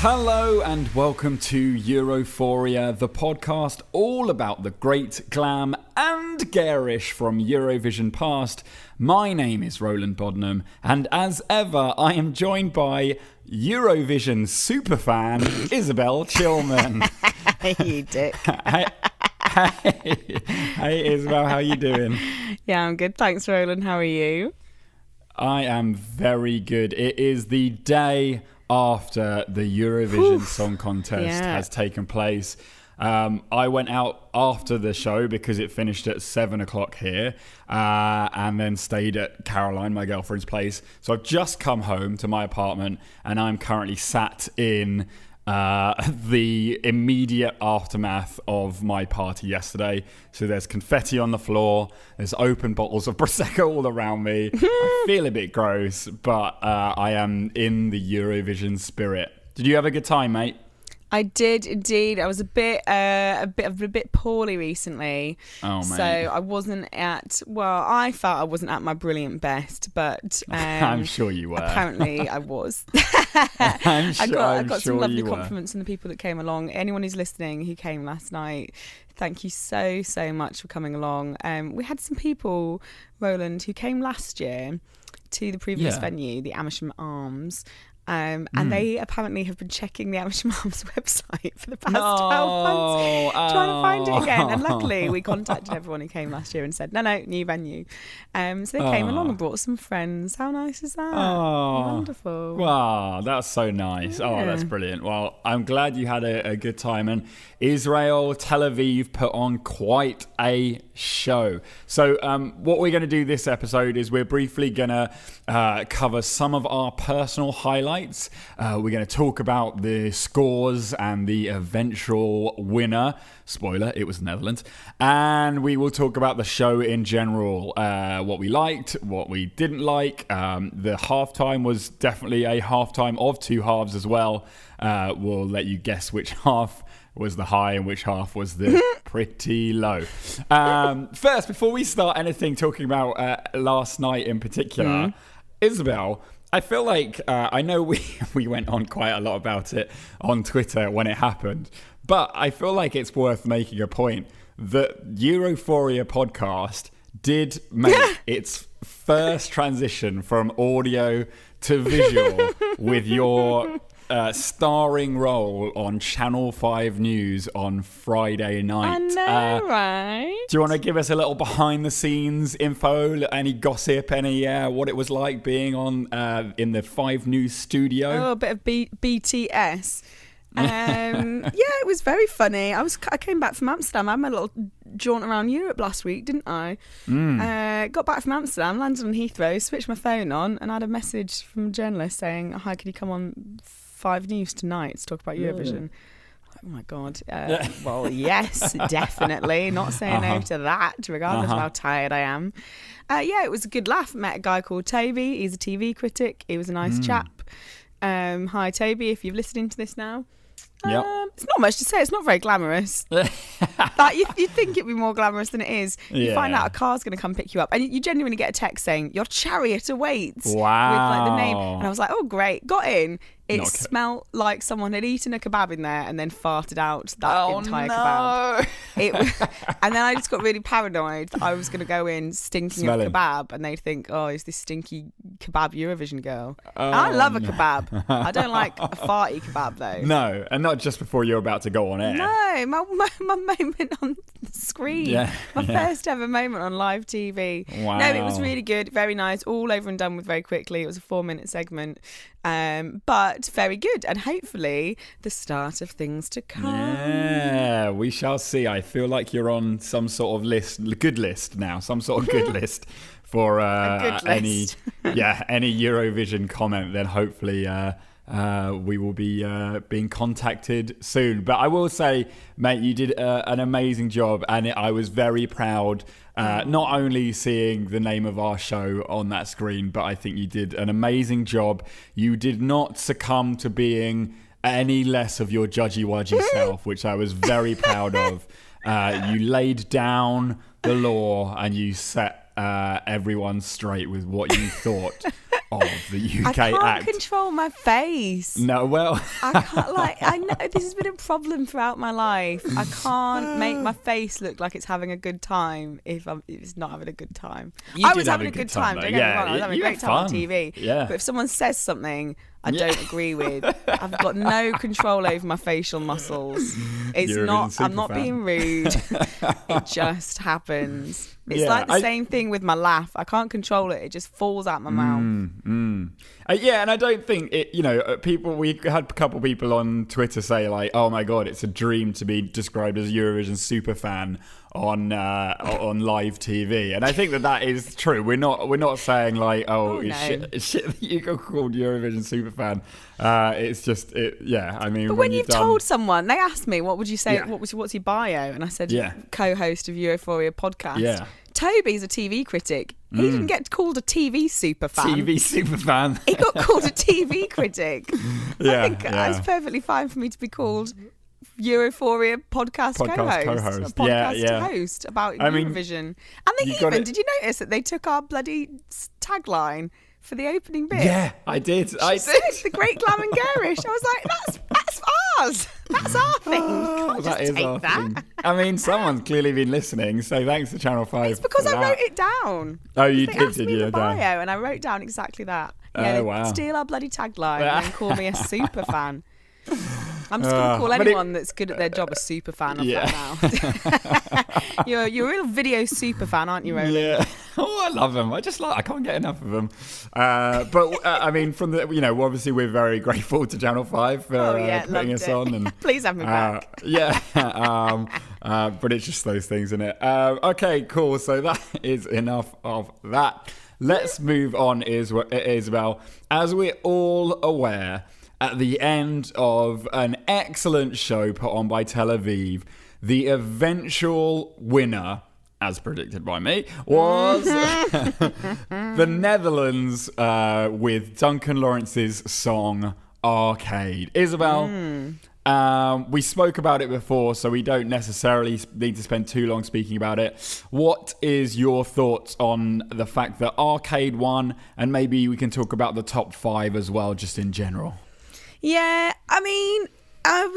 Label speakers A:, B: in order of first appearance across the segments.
A: Hello and welcome to Europhoria, the podcast all about the great glam and garish from Eurovision past. My name is Roland Bodnam, and as ever, I am joined by Eurovision superfan Isobel Chillman.
B: Hey, you dick.
A: Hey Isobel, how you doing?
B: Yeah, I'm good. Thanks, Roland. How are you?
A: I am very good. It is the day after the Eurovision Song Contest has taken place. I went out after the show because it finished at 7 o'clock here, and then stayed at Caroline, my girlfriend's place. So I've just come home to my apartment, and I'm currently sat in the immediate aftermath of my party yesterday. So there's confetti on the floor, there's open bottles of Prosecco all around me. I feel a bit gross, but I am in the Eurovision spirit. Did you have a good time, mate?
B: I did indeed. I was a bit poorly recently.
A: Oh, mate.
B: So I wasn't at, well, I felt I wasn't at my brilliant best, but
A: I'm sure you were.
B: Apparently I was.
A: I
B: got some lovely compliments from the people that came along. Anyone who's listening who came last night, thank you so much for coming along. We had some people, Roland, who came last year to the previous venue, the Amersham Arms. And they apparently have been checking the Amersham Arms website for the past 12 months, trying to find it again. And luckily, we contacted everyone who came last year and said, no, new venue. So they came along and brought some friends. How nice is that? Wonderful.
A: Wow, that's so nice. Yeah. Oh, that's brilliant. Well, I'm glad you had a good time. And Israel, Tel Aviv put on quite a show. So what we're going to do this episode is we're briefly going to cover some of our personal highlights. We're going to talk about the scores and the eventual winner. Spoiler, it was the Netherlands. And we will talk about the show in general, what we liked, what we didn't like. The halftime was definitely a halftime of two halves as well. We'll let you guess which half was the high and which half was the pretty low. First, before we start anything talking about last night in particular, Isobel, I feel like I know we went on quite a lot about it on Twitter when it happened, but I feel like it's worth making a point that Europhoria podcast did make its first transition from audio to visual with your starring role on Channel 5 News on Friday night.
B: I know, right?
A: Do you want to give us a little behind the scenes info, any gossip, any what it was like being on in the 5 News studio?
B: Oh, a bit of BTS. It was very funny. I came back from Amsterdam. I had my little jaunt around Europe last week, didn't I? Got back from Amsterdam, landed on Heathrow, switched my phone on, and I had a message from a journalist saying, "Hi, can you come on 5 News tonight to talk about Eurovision?" Oh my God. Well, yes, definitely. Not saying no to that, regardless of how tired I am. It was a good laugh. Met a guy called Toby. He's a TV critic. He was a nice chap. Hi, Toby, if you're listening to this now. It's not much to say. It's not very glamorous. Like you'd think it'd be more glamorous than it is. You find out a car's going to come pick you up, and you genuinely get a text saying your chariot awaits.
A: Wow.
B: With like the name, and I was like, oh great. Got in. It smelled like someone had eaten a kebab in there and then farted out that entire kebab. And then I just got really paranoid that I was going to go in stinking of kebab, and they'd think, oh, is this stinky kebab Eurovision girl? I love a kebab. I don't like a farty kebab though.
A: No, and not just before you're about to go on air.
B: No, my moment on the screen. My first ever moment on live TV.
A: Wow.
B: No, it was really good, very nice, all over and done with very quickly. It was a 4-minute segment. But very good, and hopefully the start of things to come.
A: Yeah, we shall see. I feel like you're on some sort of good list now, some sort of good list for any Eurovision comment. Then hopefully we will be being contacted soon. But I will say, mate, you did an amazing job, and I was very proud. Not only seeing the name of our show on that screen, but I think you did an amazing job. You did not succumb to being any less of your judgy-wudgy self, which I was very proud of. You laid down the law and you set everyone straight with what you thought of the UK
B: I can't
A: act.
B: control my face.
A: No, well,
B: I can't, like, I know this has been a problem throughout my life. I can't make my face look like it's having a good time if it's not having a good time.
A: You
B: I
A: did
B: was
A: have
B: having
A: a
B: a
A: good
B: good
A: time,
B: time.
A: though.
B: Don't get me
A: Yeah,
B: wrong. I was having a
A: you
B: great
A: had
B: time on
A: fun.
B: TV.
A: Yeah.
B: But if someone says something I don't agree with, I've got no control over my facial muscles. It's
A: You're a
B: not. I'm not
A: super fan.
B: being rude. It just happens. It's
A: Yeah,
B: like the same thing with my laugh. I can't control it. It just falls out my mouth.
A: Yeah, and I don't think it. You know, we had a couple people on Twitter say like, "Oh my god, it's a dream to be described as a Eurovision super fan on live TV," and I think that is true. We're not saying like, "Oh,
B: no.
A: it's shit that you got called Eurovision super fan." It's just yeah. I mean,
B: But when you've told someone, they asked me, "What would you say? What's your bio?" And I said, "Co-host of Euphoria podcast."
A: Yeah.
B: Toby's a TV critic. He didn't get called a TV super fan.
A: TV super fan.
B: He got called a TV critic.
A: Yeah,
B: I think it's perfectly fine for me to be called Euphoria podcast co-host. A podcast host about Eurovision. And they did you notice that they took our bloody tagline for the opening bit?
A: Yeah, I did.
B: The Great Glam and Garish. I was like, that's ours. That's our thing.
A: Oh, that is our thing. I mean, someone's clearly been listening, so thanks to Channel 5.
B: It's because I wrote it down.
A: Oh, you
B: they
A: did,
B: asked me the bio, and I wrote down exactly that. Yeah, wow. Steal our bloody tagline and then call me a super fan. I'm just going to call anyone that's good at their job a super fan of that now. You're a real video super fan, aren't you, Roland?
A: Yeah. Oh, I love them. I can't get enough of them. But I mean, from the obviously we're very grateful to Channel 5 for putting us on. And
B: please have me back.
A: But it's just those things, isn't it? Okay, cool. So that is enough of that. Let's move on, Isabel. As we're all aware, at the end of an excellent show put on by Tel Aviv, the eventual winner, as predicted by me, was the Netherlands with Duncan Lawrence's song Arcade. Isabel, we spoke about it before, so we don't necessarily need to spend too long speaking about it. What is your thoughts on the fact that Arcade won, and maybe we can talk about the top 5 as well, just in general?
B: Yeah, I mean, I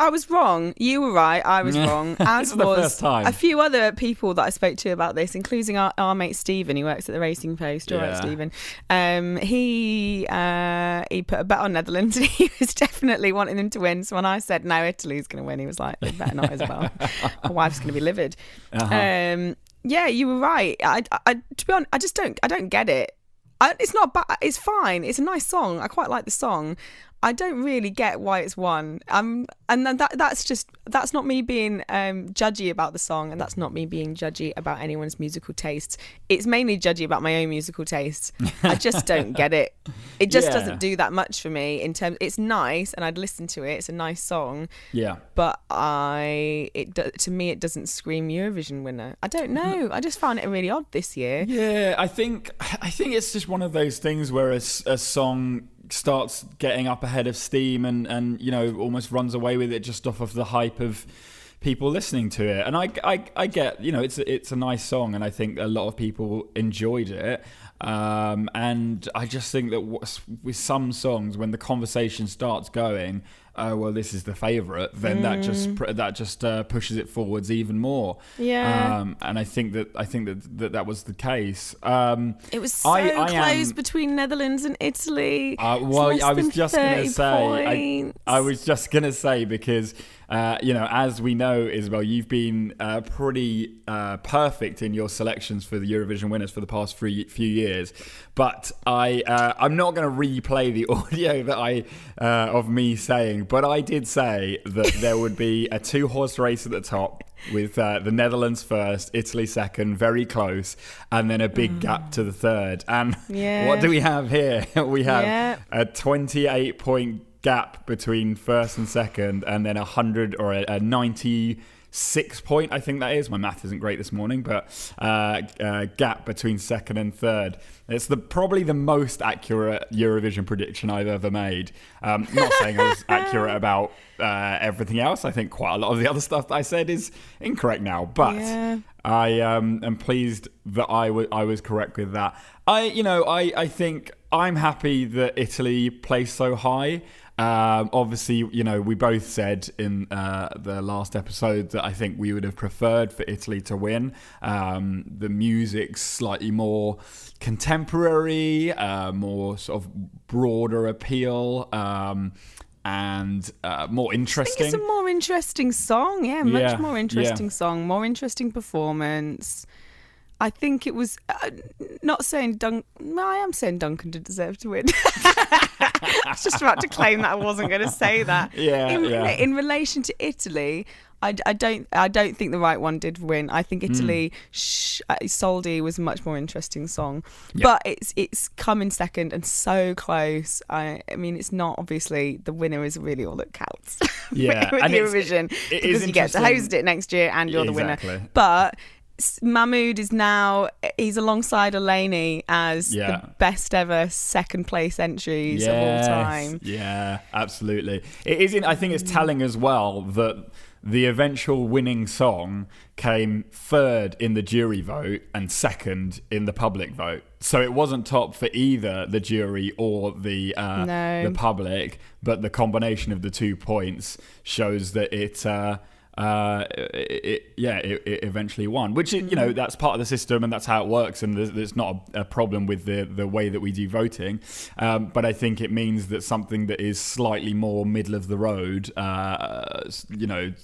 B: was wrong. You were right. I was wrong. As
A: the
B: was
A: first time.
B: A few other people that I spoke to about this, including our mate Stephen, who works at the Racing Post. All right, Stephen. He put a bet on Netherlands, and he was definitely wanting them to win. So when I said no, Italy's going to win, he was like, "They better not, Isabel. My wife's going to be livid." Yeah, you were right. I to be honest, I don't get it. It's not bad. It's fine. It's a nice song. I quite like the song. I don't really get why it's won. And that's not me being judgy about the song, and that's not me being judgy about anyone's musical tastes. It's mainly judgy about my own musical tastes. I just don't get it. It just doesn't do that much for me. It's nice, and I'd listen to it. It's a nice song. Yeah. But to me, it doesn't scream Eurovision winner. I don't know. I just found it really odd this year.
A: Yeah, I think it's just one of those things where a song starts getting up ahead of steam and almost runs away with it just off of the hype of people listening to it. And I get, it's a nice song, and I think a lot of people enjoyed it. And I just think that with some songs, when the conversation starts going, oh well, this is the favourite, then that just pushes it forwards even more. Yeah. And I think that was the case. It was
B: so close between Netherlands and Italy.
A: I was just gonna say because as we know, Isabel, you've been pretty perfect in your selections for the Eurovision winners for the past few years. But I'm not going to replay the audio that of me saying, but I did say that there would be a 2-horse race at the top with the Netherlands first, Italy second, very close, and then a big gap to the third. And what do we have here? We have a 28-point gap between first and second, and then 100 or a 96 point, I think that is. My math isn't great this morning, but gap between second and third. It's probably the most accurate Eurovision prediction I've ever made. Not saying I was accurate about everything else. I think quite a lot of the other stuff that I said is incorrect now, but I am pleased that I was correct with that. I think I'm happy that Italy placed so high. Obviously, we both said in the last episode that I think we would have preferred for Italy to win. The music's slightly more contemporary, more sort of broader appeal, and more interesting.
B: I think it's a more interesting song, much more interesting song, more interesting performance. I think it was not saying I am saying Duncan did deserve to win. I was just about to claim that I wasn't going to say that. In relation to Italy, I don't think the right one did win. I think Italy, Soldi was a much more interesting song, but it's come in second and so close. I mean, it's not obviously the winner is really all that counts.
A: Yeah,
B: with
A: and
B: Eurovision because you get to host it next year and you're the winner. But Mahmood is now, he's alongside Eleni as the best ever second place entries of all time.
A: Yeah, absolutely. It is. I think it's telling as well that the eventual winning song came third in the jury vote and second in the public vote. So it wasn't top for either the jury or the public, but the combination of the 2 points shows that it eventually won, which that's part of the system and that's how it works, and there's not a problem with the way that we do voting, but I think it means that something that is slightly more middle of the road,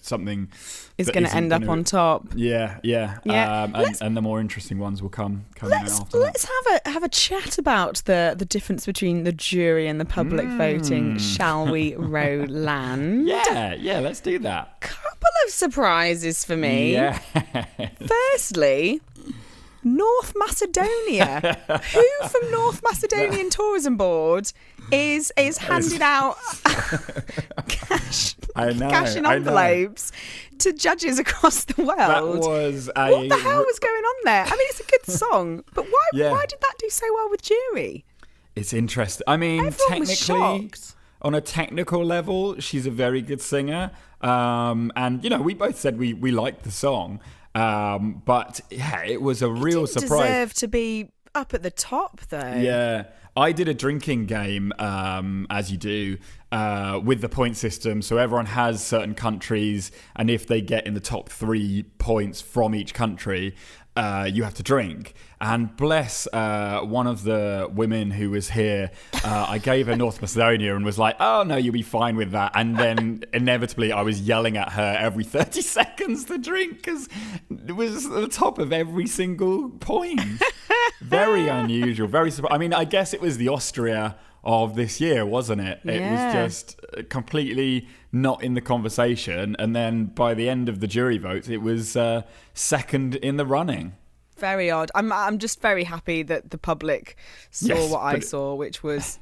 A: something
B: is going to end up on top.
A: And the more interesting ones will come out after
B: let's have a chat about the difference between the jury and the public voting, shall we, Roland?
A: Let's do that.
B: Couple of surprises for me.
A: Yeah.
B: Firstly, North Macedonia. Who from North Macedonian Tourism Board is handed out cash in envelopes to judges across the world?
A: That was
B: what the hell was going on there? I mean, it's a good song, but why did that do so well with jury?
A: It's interesting. I mean,
B: everyone was shocked.
A: On a technical level, she's a very good singer. And, we both said we liked the song. But, it was a real surprise. It
B: deserved to be up at the top, though.
A: Yeah. I did a drinking game, as you do, with the point system. So everyone has certain countries, and if they get in the top 3 points from each country, you have to drink. And bless one of the women who was here, I gave her North Macedonia and was like, oh no, you'll be fine with that. And then inevitably I was yelling at her every 30 seconds to drink because it was at the top of every single point. Very unusual, very surprising. I mean, I guess it was the Austria of this year, wasn't it?
B: Yeah.
A: It was just completely not in the conversation. And then by the end of the jury votes, it was second in the running.
B: Very odd. I'm just very happy that the public saw what I saw, which was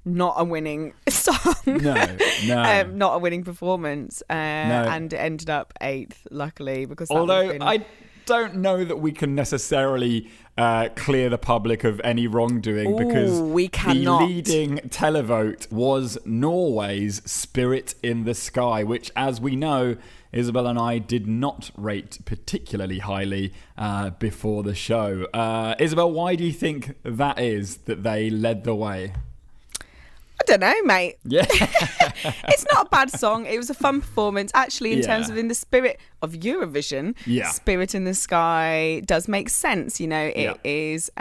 B: not a winning song.
A: No.
B: Not a winning performance. And it ended up 8th, luckily, because
A: I don't know that we can necessarily clear the public of any wrongdoing, because
B: we cannot.
A: The leading televote was Norway's Spirit in the Sky, which, as we know, Isobel and I did not rate particularly highly before the show. Isobel, why do you think that is that they led the way?
B: I don't know, mate.
A: Yeah.
B: It's not a bad song. It was a fun performance. Actually, in terms of in the spirit of Eurovision, Spirit in the Sky does make sense. It is...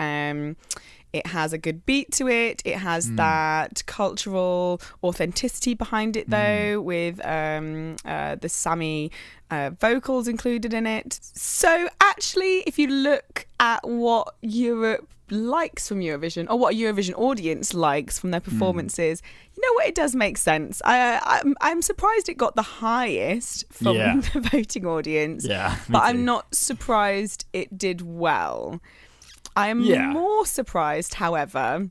B: it has a good beat to it. It has that cultural authenticity behind it, though, with the Sami vocals included in it. So actually, if you look at what Europe likes from Eurovision, or what a Eurovision audience likes from their performances, you know what, it does make sense. I'm surprised it got the highest from the voting audience, but I'm not surprised it did well. I am more surprised, however,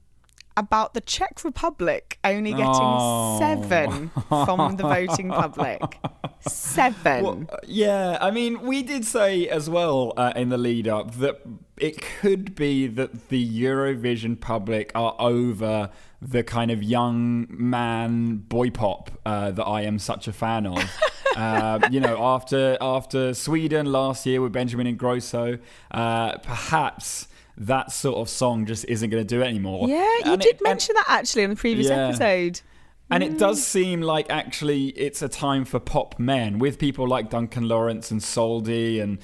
B: about the Czech Republic only getting 7 from the voting public. 7.
A: Well, I mean, we did say as well in the lead up that it could be that the Eurovision public are over the kind of young man boy pop that I am such a fan of. After Sweden last year with Benjamin Ingrosso, perhaps that sort of song just isn't going to do it anymore.
B: Yeah, you did mention that actually on the previous episode.
A: And it does seem like actually it's a time for pop men with people like Duncan Lawrence and Soldi and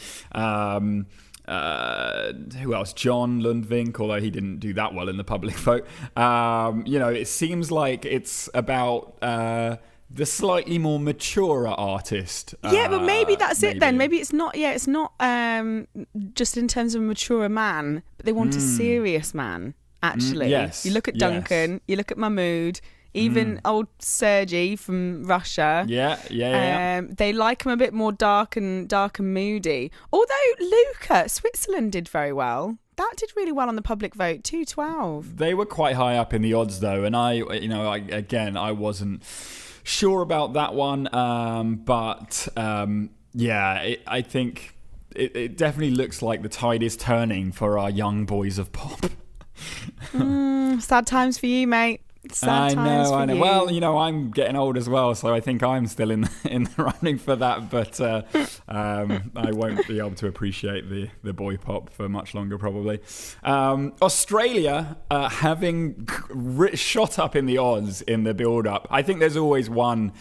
A: who else? John Lundvik, although he didn't do that well in the public vote. It seems like it's about the slightly more mature artist.
B: But maybe that's it then. Maybe it's not. Yeah, it's not just in terms of a mature man, but they want a serious man. Actually,
A: yes.
B: You look at Duncan. You look at Mahmood. Even old Sergei from Russia.
A: Yeah.
B: They like him a bit more dark and moody. Although Luca, Switzerland did very well. That did really well on the public vote, 212.
A: They were quite high up in the odds though, and I wasn't sure about that one. I think it definitely looks like the tide is turning for our young boys of pop.
B: Sad times for you, mate.
A: I know. Well, I'm getting old as well, so I think I'm still in the running for that. But I won't be able to appreciate the boy pop for much longer, probably. Australia, having shot up in the odds in the build-up. I think there's always one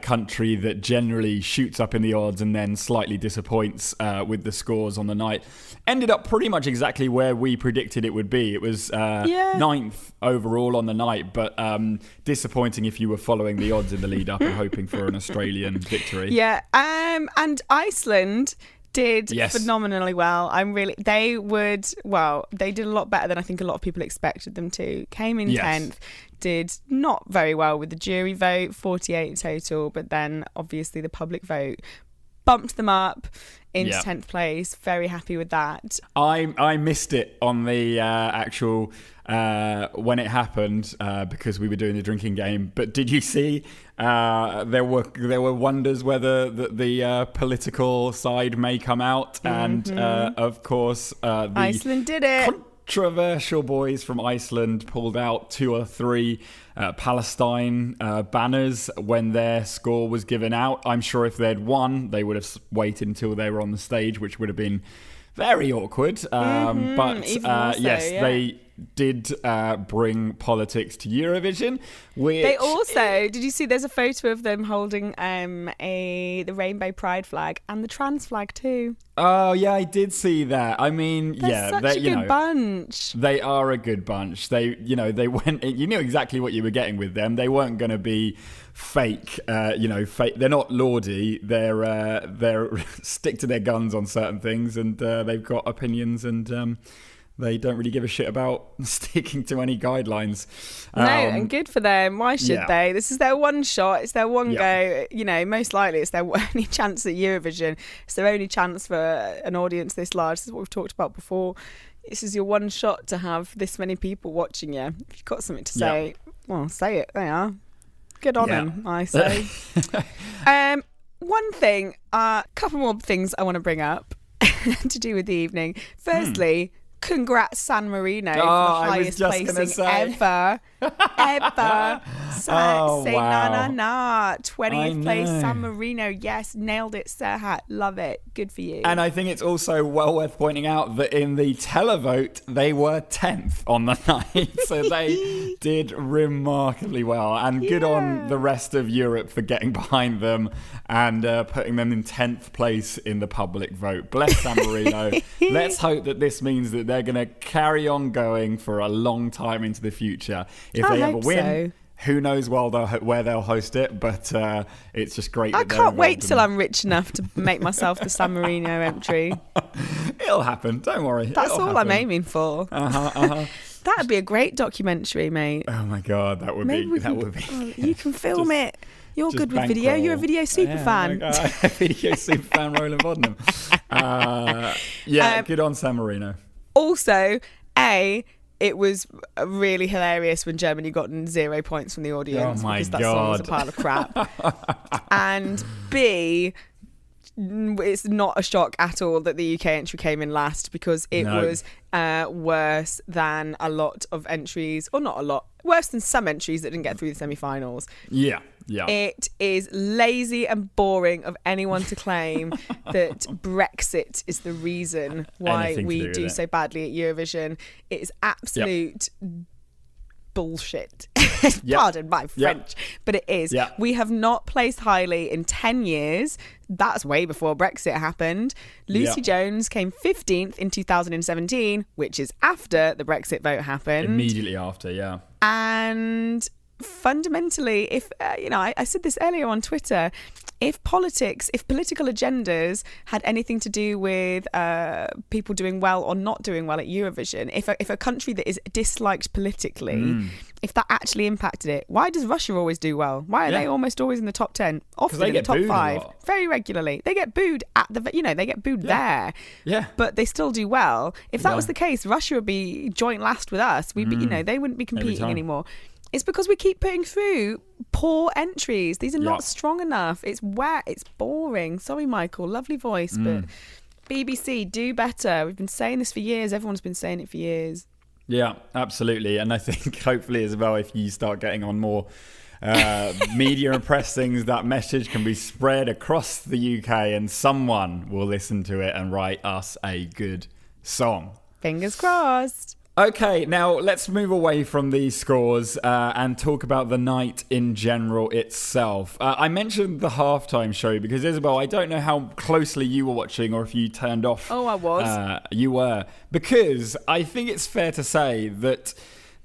A: country that generally shoots up in the odds and then slightly disappoints with the scores on the night. Ended up pretty much exactly where we predicted it would be. It was ninth overall on the night, but disappointing if you were following the odds in the lead up and hoping for an Australian victory.
B: Yeah, and Iceland did phenomenally well. They did a lot better than I think a lot of people expected them to. Came in 10th, did not very well with the jury vote, 48 total, but then obviously the public vote bumped them up into 10th place. Very happy with that.
A: I missed it on the actual when it happened because we were doing the drinking game. But did you see there were wonders whether the political side may come out, and of course
B: Iceland did it.
A: Controversial boys from Iceland pulled out 2 or 3 Palestine banners when their score was given out. I'm sure if they'd won, they would have waited until they were on the stage, which would have been very awkward. They did bring politics to Eurovision.
B: They also, did you see there's a photo of them holding the rainbow pride flag and the trans flag too?
A: Oh yeah, I did see that. I mean,
B: they're such a good bunch.
A: They are a good bunch. They went. You knew exactly what you were getting with them. They weren't going to be fake. Fake. They're not Lordy. They're stick to their guns on certain things, and they've got opinions, and they don't really give a shit about sticking to any guidelines.
B: No, and good for them. Why should they? This is their one shot. It's their one go. Most likely it's their only chance at Eurovision. It's their only chance for an audience this large. This is what we've talked about before. This is your one shot to have this many people watching you. If you've got something to say, well, say it. They are. Good on them, I say. One thing, a couple more things I want to bring up to do with the evening. Firstly, congrats San Marino for the highest placing ever. Say na 20th place San Marino. Yes, nailed it, Serhat. Love it. Good for you.
A: And I think it's also well worth pointing out that in the televote they were 10th on the night, so they did remarkably well, and good on the rest of Europe for getting behind them and putting them in 10th place in the public vote. Bless San Marino. Let's hope that this means that they're going to carry on going for a long time into the future. If they ever win, who knows where they'll host it, but it's just great.
B: I can't wait till I'm rich enough to make myself the San Marino entry.
A: It'll happen, don't worry.
B: That's all I'm aiming for. That'd be a great documentary, mate.
A: Oh my god, that would be.
B: You can film it. You're good with video. You're a video super fan.
A: Video super fan, Roland Bodnam. Good on San Marino.
B: Also, it was really hilarious when Germany got 0 points from the audience because that song was a pile of crap. And B, it's not a shock at all that the UK entry came in last because it was worse than a lot of entries, or not a lot, worse than some entries that didn't get through the semi-finals.
A: Yeah. Yeah.
B: It is lazy and boring of anyone to claim that Brexit is the reason why we do so badly at Eurovision. It is absolute bullshit. Pardon my French, but it is. We have not placed highly in 10 years. That's way before Brexit happened. Lucy Jones came 15th in 2017, which is after the Brexit vote happened.
A: Immediately after,
B: And fundamentally, if I said this earlier on Twitter, if political agendas had anything to do with people doing well or not doing well at Eurovision, if a country that is disliked politically, if that actually impacted it, why does Russia always do well? Why are they almost always in the top 10, often in the top 5, very regularly? They get booed at they get booed there, but they still do well. If that was the case, Russia would be joint last with us. We'd be, they wouldn't be competing anymore. It's because we keep putting through poor entries. These are not strong enough. It's wet. It's boring. Sorry, Michael. Lovely voice, but BBC, do better. We've been saying this for years. Everyone's been saying it for years.
A: Yeah, absolutely. And I think hopefully as well, if you start getting on more media and press things, that message can be spread across the UK and someone will listen to it and write us a good song.
B: Fingers crossed.
A: Okay, now let's move away from these scores and talk about the night in general itself. I mentioned the halftime show because, Isobel, I don't know how closely you were watching or if you turned off.
B: Oh, I was.
A: You were. Because I think it's fair to say that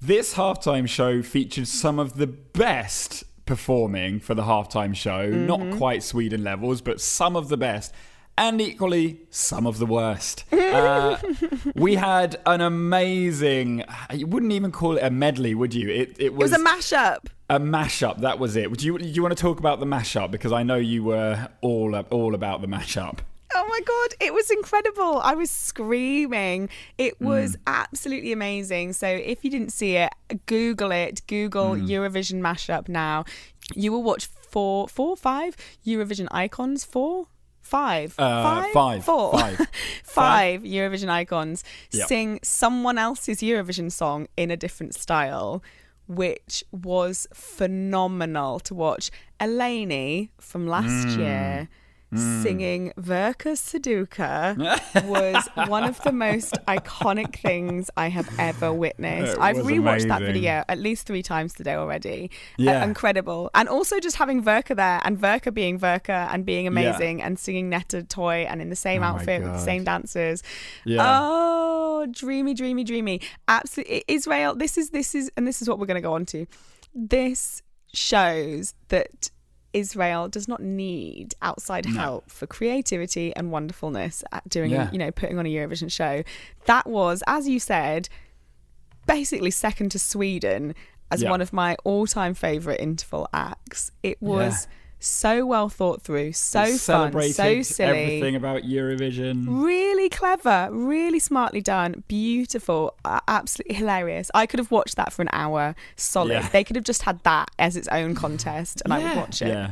A: this halftime show featured some of the best performing for the halftime show. Not quite Sweden levels, but some of the best. And equally, some of the worst. We had an amazing... You wouldn't even call it a medley, would you? It was
B: a mashup.
A: A mashup, that was it. Do you want to talk about the mashup? Because I know you were all about the mashup.
B: Oh my God, it was incredible. I was screaming. It was absolutely amazing. So if you didn't see it, Google it. Google Eurovision mashup now. You will watch five Eurovision icons. Five Eurovision icons sing someone else's Eurovision song in a different style, which was phenomenal to watch. Eleni from last year singing Verka Suduka was one of the most iconic things I have ever witnessed. I've rewatched that video at least 3 times today already. Incredible. And also just having Verka there and Verka being Verka and being amazing and singing Netta Toy and in the same outfit with the same dancers. Oh, dreamy. Absolutely. Israel, this is what we're going to go on to. This shows that Israel does not need outside help for creativity and wonderfulness at doing, putting on a Eurovision show. That was, as you said, basically second to Sweden as one of my all-time favourite interval acts. It was so well thought through, so fun, so silly.
A: Everything about Eurovision.
B: Really clever, really smartly done, beautiful, absolutely hilarious. I could have watched that for an hour solid. Yeah. They could have just had that as its own contest and I would watch it.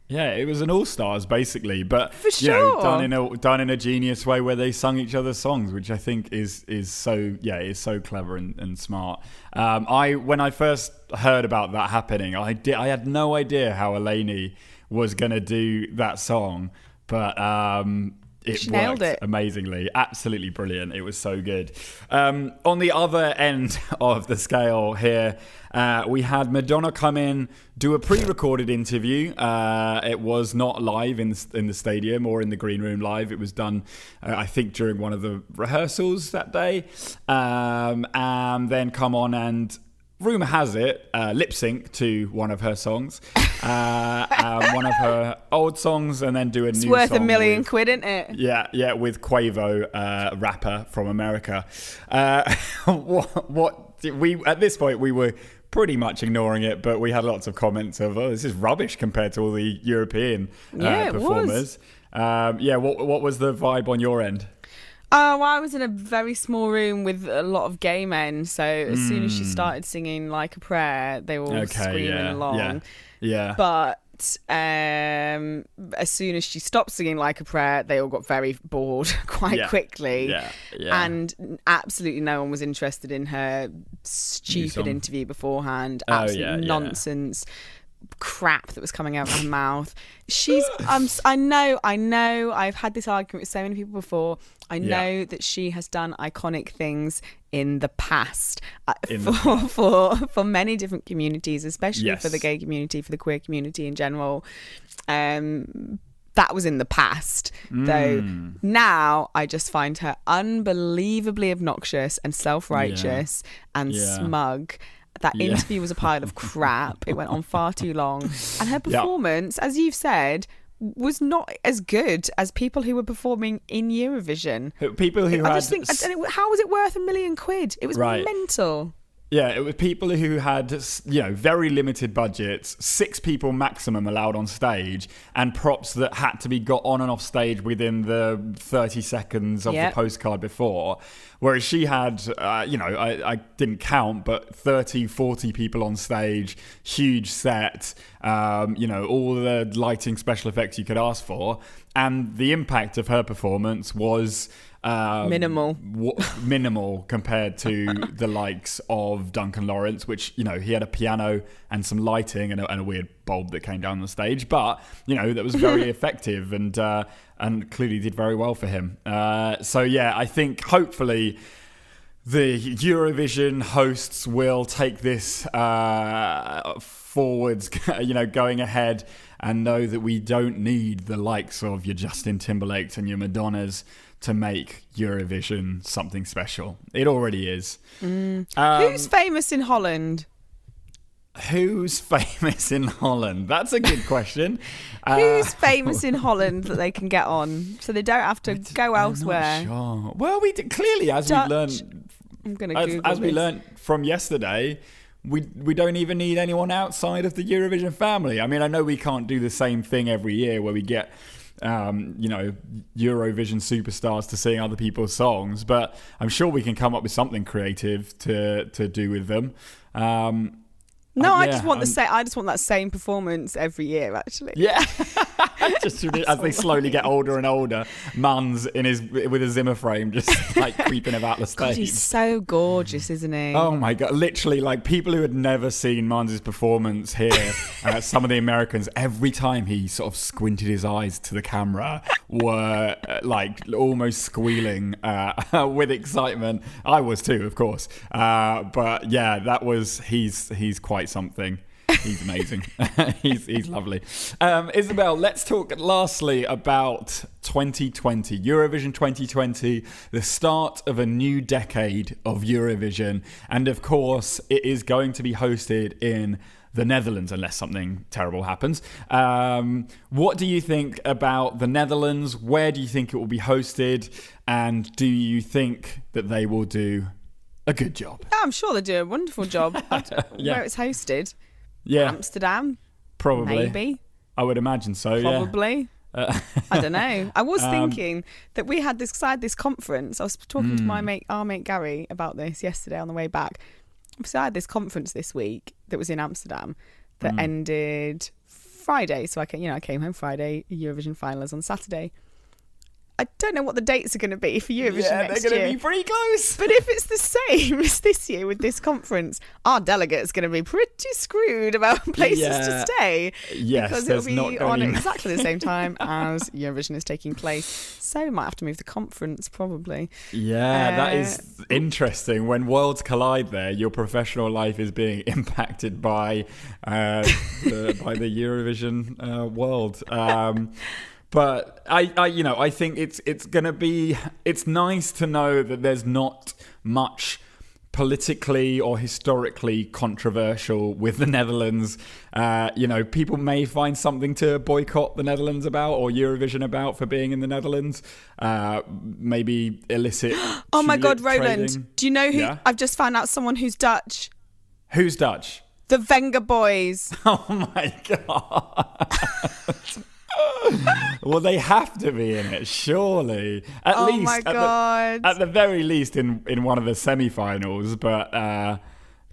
A: Yeah, it was an all-stars basically, but
B: for sure.
A: Done in a genius way where they sung each other's songs, which I think is so clever and smart. When I first heard about that happening, I had no idea how Eleni was gonna do that song, but it worked amazingly. Absolutely brilliant. It was so good. On the other end of the scale here, we had Madonna come in, do a pre-recorded interview. It was not live in the stadium or in the green room live. It was done, I think, during one of the rehearsals that day. And then come on and, rumour has it, lip sync to one of her songs, one of her old songs, and then do a new song. It's
B: worth £1 million, isn't it?
A: Yeah, with Quavo, rapper from America. At this point we were pretty much ignoring it, but we had lots of comments of, "Oh, this is rubbish compared to all the European performers." What was the vibe on your end?
B: Oh, well, I was in a very small room with a lot of gay men, so as soon as she started singing Like a Prayer, they were all screaming along.
A: Yeah.
B: But as soon as she stopped singing Like a Prayer, they all got very bored quite quickly. Yeah. And absolutely no one was interested in her stupid interview beforehand. Absolute nonsense. crap that was coming out of her mouth. She's I know I've had this argument with so many people before. I know that she has done iconic things in the past for many different communities, especially for the gay community, for the queer community in general. That was in the past, though. Now I just find her unbelievably obnoxious and self-righteous and smug. That interview was a pile of crap. It went on far too long. And her performance, as you've said, was not as good as people who were performing in Eurovision.
A: People who
B: I just think, how was it worth £1 million? It was mental.
A: Yeah, it was people who had, very limited budgets, 6 people maximum allowed on stage, and props that had to be got on and off stage within the 30 seconds of the postcard before. Whereas she had, I didn't count, but 30, 40 people on stage, huge set, all the lighting, special effects you could ask for. And the impact of her performance was... minimal compared to the likes of Duncan Lawrence, which he had a piano and some lighting and a weird bulb that came down the stage, but that was very effective and clearly did very well for him. I think hopefully the Eurovision hosts will take this forwards, going ahead, and know that we don't need the likes of your Justin Timberlakes and your Madonnas to make Eurovision something special. It already is.
B: Who's famous in Holland?
A: Who's famous in Holland? That's a good question.
B: Who's famous in Holland that they can get on so they don't have to go elsewhere?
A: I'm not sure. Well, clearly, as we learned,
B: I'm going to Google
A: as we learned from yesterday, we don't even need anyone outside of the Eurovision family. I mean, I know we can't do the same thing every year where we get Eurovision superstars to sing other people's songs, but I'm sure we can come up with something creative to do with them.
B: I just want that same performance every year, actually.
A: Yeah. Just as they slowly get older and older, Mans with a Zimmer frame just like creeping about the stage.
B: God, he's so gorgeous, isn't he?
A: Oh my God, literally, like people who had never seen Mans' performance here, some of the Americans, every time he sort of squinted his eyes to the camera, were like almost squealing with excitement. I was too, of course. But yeah, he's quite something. He's amazing. he's lovely. Isabel, let's talk lastly about 2020, Eurovision 2020, the start of a new decade of Eurovision. And of course, it is going to be hosted in the Netherlands, unless something terrible happens. What do you think about the Netherlands? Where do you think it will be hosted? And do you think that they will do a good job?
B: Yeah, I'm sure they do a wonderful job. Where it's hosted.
A: Yeah,
B: Amsterdam,
A: probably.
B: Maybe.
A: I would imagine so.
B: Probably.
A: Yeah.
B: I don't know. I was thinking that we had this conference. I was talking to our mate Gary about this yesterday on the way back. So I had this conference this week that was in Amsterdam that ended Friday. So I came home Friday. Eurovision final is on Saturday. I don't know what the dates are going to be for Eurovision next year.
A: They're going to be pretty close.
B: But if it's the same as this year with this conference, our delegate's going to be pretty screwed about places to stay.
A: Yes,
B: because it'll be on exactly the same time as Eurovision is taking place. So we might have to move the conference, probably.
A: Yeah, that is interesting. When worlds collide there, your professional life is being impacted by the Eurovision world. But I think it's nice to know that there's not much politically or historically controversial with the Netherlands. People may find something to boycott the Netherlands about or Eurovision about for being in the Netherlands. Maybe illicit.
B: Oh my God, Roland!
A: trading.
B: Do you know who? Yeah? I've just found out someone who's Dutch.
A: Who's Dutch?
B: The Venga Boys.
A: Oh my God. Well, they have to be in it, surely. At the very least, in one of the semi-finals. But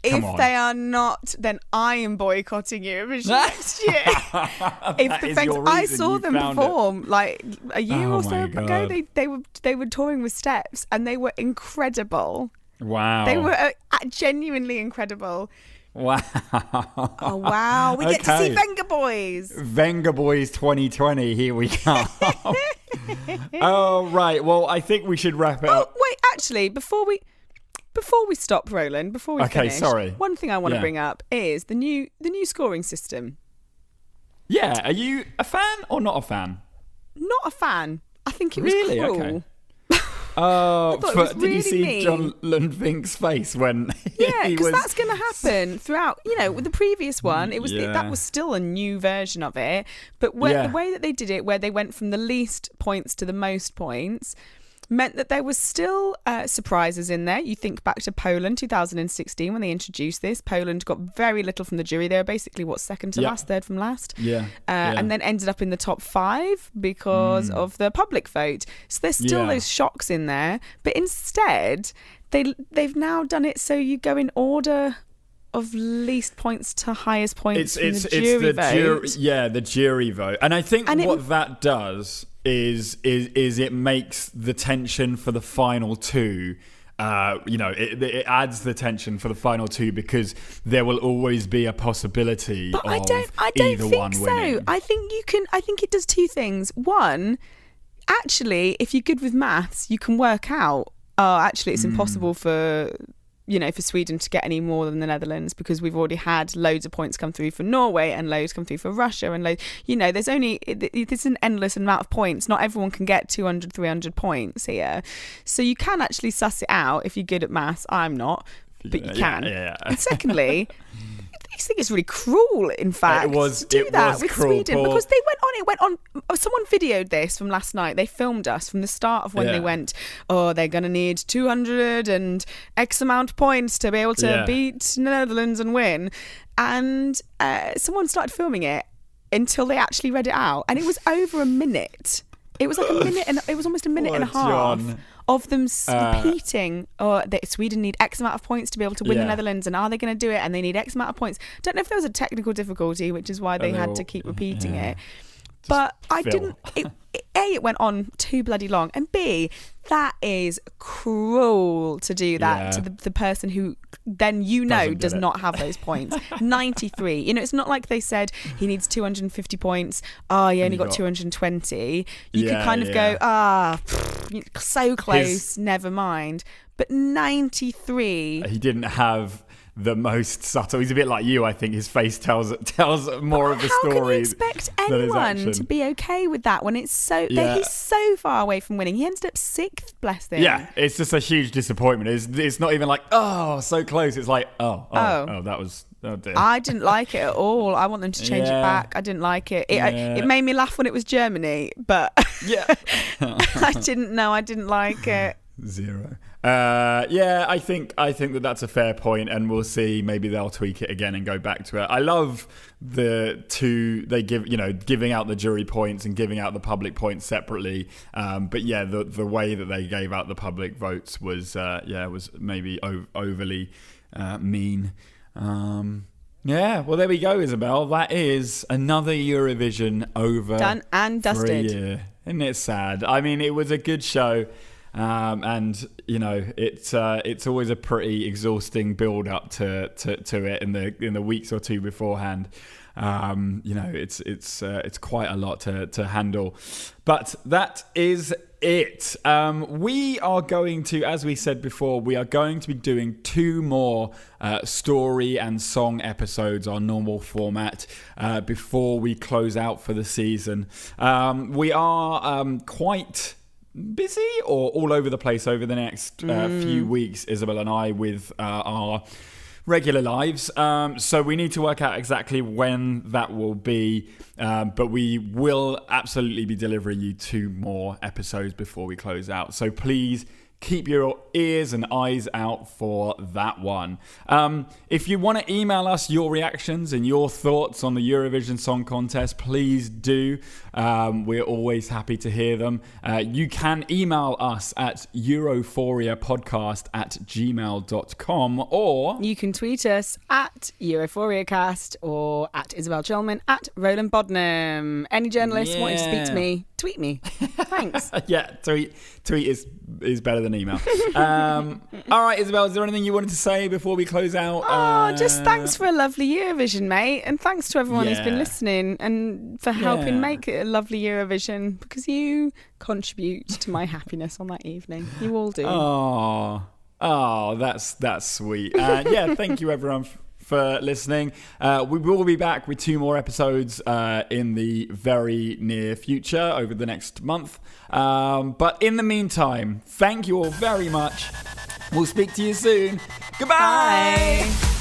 B: if they are not, then I am boycotting Eurovision next year. I saw them perform like a year or so ago. They were touring with Steps, and they were incredible.
A: Wow,
B: they were genuinely incredible.
A: Wow.
B: Oh, wow. We get to see Venga Boys.
A: Venga Boys 2020. Here we go. Oh, right. Well, I think we should wrap it up.
B: Wait, actually, before we stop, Roland, before we finish,
A: sorry.
B: one thing I want to bring up is the new scoring system.
A: Yeah. Are you a fan or not a fan?
B: Not a fan. I think it was cruel.
A: Okay. Oh, did you see
B: mean.
A: John Lundvink's face when
B: he because that's going to happen throughout. With the previous one, that was still a new version of it. But the way that they did it, where they went from the least points to the most points, meant that there was still surprises in there. You think back to Poland 2016 when they introduced this. Poland got very little from the jury. They were basically, second to last, third from last. And then ended up in the top 5 because of the public vote. So there's still those shocks in there. But instead, they've now done it so you go in order of least points to highest points from the jury vote.
A: The jury vote. And I think that does is it makes the tension for the final two. It adds the tension for the final two because there will always be a possibility of
B: I don't
A: either
B: think
A: one
B: so.
A: winning.
B: I think it does two things. One, actually, if you're good with maths, you can work out. Actually, it's impossible for Sweden to get any more than the Netherlands because we've already had loads of points come through for Norway and loads come through for Russia and there's an endless amount of points. Not everyone can get 200, 300 points here. So you can actually suss it out if you're good at maths. I'm not, but you can.
A: Yeah.
B: And secondly, I think it's really cruel, in fact, to do that with Sweden because it went on. Someone videoed this from last night. They filmed us from the start of when they went, they're going to need 200 and X amount of points to be able to beat Netherlands and win. And someone started filming it until they actually read it out. And it was over a minute. It was like a minute, and it was almost a minute and a half of them repeating, that Sweden need X amount of points to be able to win the Netherlands, and are they going to do it? And they need X amount of points. Don't know if there was a technical difficulty, which is why they had to keep repeating it. But I didn't. It went on too bloody long, and B, that is cruel to do that to the person who then does not have those points. 93. It's not like they said he needs 250 points. He only got 220. You could kind of go, so close. Never mind. But 93.
A: He didn't have the most subtle. He's a bit like you, I think. His face tells more of the story.
B: How can you expect anyone to be okay with that when it's he's so far away from winning? He ended up 6th, bless him.
A: Yeah, it's just a huge disappointment. It's not even like, so close. It's like, that was... Oh dear.
B: I didn't like it at all. I want them to change it back. I didn't like it. It made me laugh when it was Germany, but I didn't like it.
A: 0. I think that's a fair point, and we'll see. Maybe they'll tweak it again and go back to it. I love they giving out the jury points and giving out the public points separately. But the way that they gave out the public votes was maybe overly mean. Well, there we go, Isabel. That is another Eurovision over,
B: done and dusted.
A: For a year. Isn't it sad? I mean, it was a good show. And it's always a pretty exhausting build up to it in the weeks or two beforehand. It's quite a lot to handle, but that is it. We are going to, as we said before, we are going to be doing 2 more story and song episodes on normal format before we close out for the season. We are quite busy or all over the place over the next few weeks, Isobel and I, with our regular lives. So we need to work out exactly when that will be. But we will absolutely be delivering you 2 more episodes before we close out. So please keep your ears and eyes out for that one. If you want to email us your reactions and your thoughts on the Eurovision Song Contest, please do. We're always happy to hear them. You can email us at europhoriapodcast@gmail.com, or
B: you can tweet us at EuphoriaCast or at Isobel Chelman, at Roland Bodnam. Any journalist wanting to speak to me, tweet me. Thanks.
A: Yeah, tweet is better than email. All right, Isobel, is there anything you wanted to say before we close out?
B: Just thanks for a lovely Eurovision, mate, and thanks to everyone who's been listening and for helping make it a lovely Eurovision, because you contribute to my happiness on that evening. You all do.
A: Oh, that's sweet. Thank you everyone for listening. We will be back with 2 more episodes in the very near future over the next month. But in the meantime, thank you all very much. We'll speak to you soon. Goodbye.
B: Bye.